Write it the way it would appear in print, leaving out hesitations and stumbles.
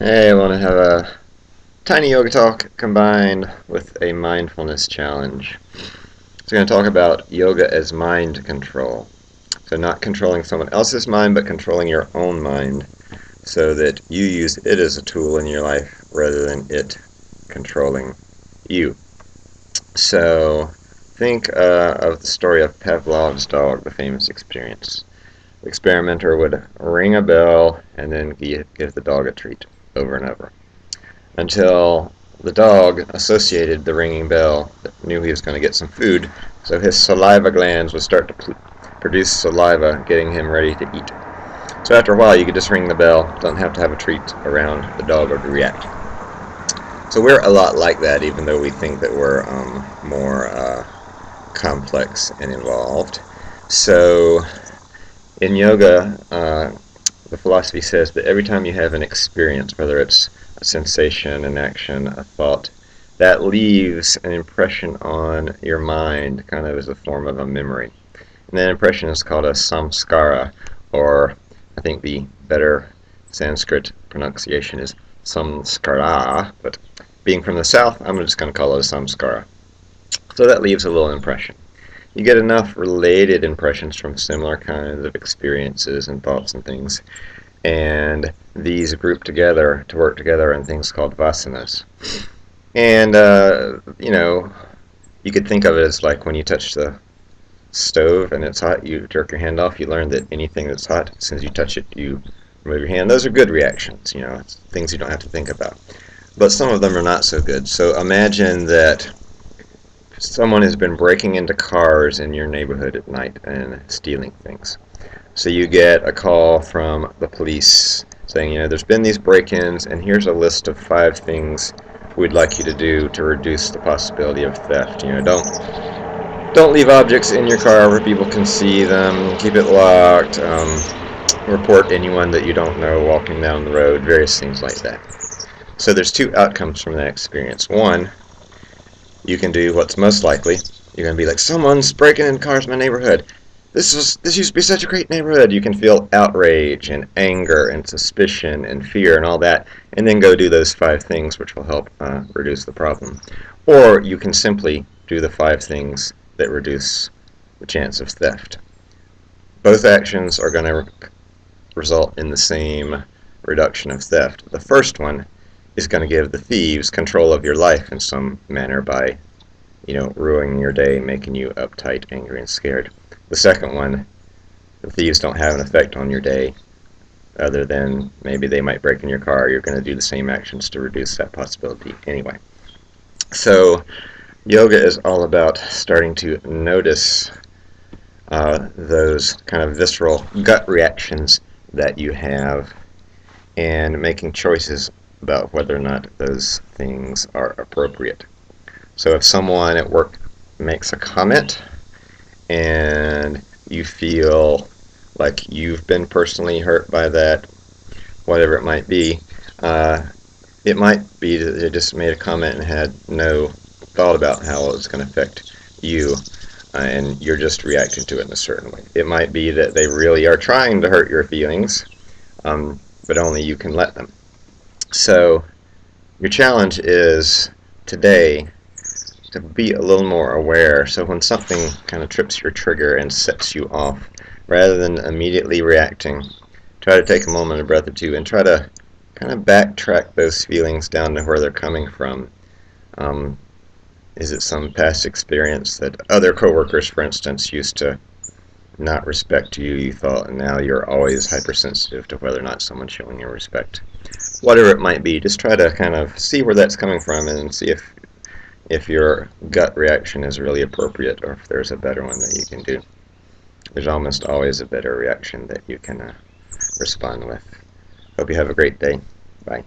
Hey, I want to have a tiny yoga talk combined with a mindfulness challenge. So, we're going to talk about yoga as mind control. So, not controlling someone else's mind, but controlling your own mind so that you use it as a tool in your life rather than it controlling you. So, think of the story of Pavlov's dog, the famous experience. The experimenter would ring a bell and then give the dog a treat over and over, until the dog associated the ringing bell, knew he was going to get some food, so his saliva glands would start to produce saliva, getting him ready to eat. So after a while, you could just ring the bell, don't have to have a treat around the dog or to react. So we're a lot like that, even though we think that we're more complex and involved. So in yoga, the philosophy says that every time you have an experience, whether it's a sensation, an action, a thought, that leaves an impression on your mind, kind of as a form of a memory. And that impression is called a samskara, or I think the better Sanskrit pronunciation is samskara, but being from the south, I'm just going to call it a samskara. So that leaves a little impression. You get enough related impressions from similar kinds of experiences and thoughts and things, and these group together to work together in things called vasanas. And you could think of it as like when you touch the stove and it's hot, you jerk your hand off. You learn that anything that's hot, as soon as you touch it, you remove your hand. Those are good reactions, it's things you don't have to think about. But some of them are not so good. So imagine that someone has been breaking into cars in your neighborhood at night and stealing things. So you get a call from the police saying, there's been these break-ins, and here's a list of 5 things we'd like you to do to reduce the possibility of theft. Don't leave objects in your car where people can see them. Keep it locked. Report anyone that you don't know walking down the road. Various things like that. So there's 2 outcomes from that experience. One, you can do what's most likely. You're going to be like, someone's breaking in cars in my neighborhood. This used to be such a great neighborhood. You can feel outrage and anger and suspicion and fear and all that, and then go do those 5 things which will help reduce the problem. Or you can simply do the 5 things that reduce the chance of theft. Both actions are going to result in the same reduction of theft. The first one is going to give the thieves control of your life in some manner by, ruining your day, making you uptight, angry, and scared. The second one, the thieves don't have an effect on your day other than maybe they might break in your car. You're going to do the same actions to reduce that possibility anyway. So yoga is all about starting to notice those kind of visceral gut reactions that you have and making choices about whether or not those things are appropriate. So if someone at work makes a comment and you feel like you've been personally hurt by that, whatever it might be, it might be that they just made a comment and had no thought about how it was going to affect you, and you're just reacting to it in a certain way. It might be that they really are trying to hurt your feelings, but only you can let them. So your challenge is today to be a little more aware. So when something kind of trips your trigger and sets you off, rather than immediately reacting, try to take a moment, a breath or two, and try to kind of backtrack those feelings down to where they're coming from. Is it some past experience that other coworkers, for instance, used to not respect you thought, and now you're always hypersensitive to whether or not someone's showing you respect? Whatever it might be, just try to kind of see where that's coming from and see if your gut reaction is really appropriate or if there's a better one that you can do. There's almost always a better reaction that you can respond with. Hope you have a great day. Bye.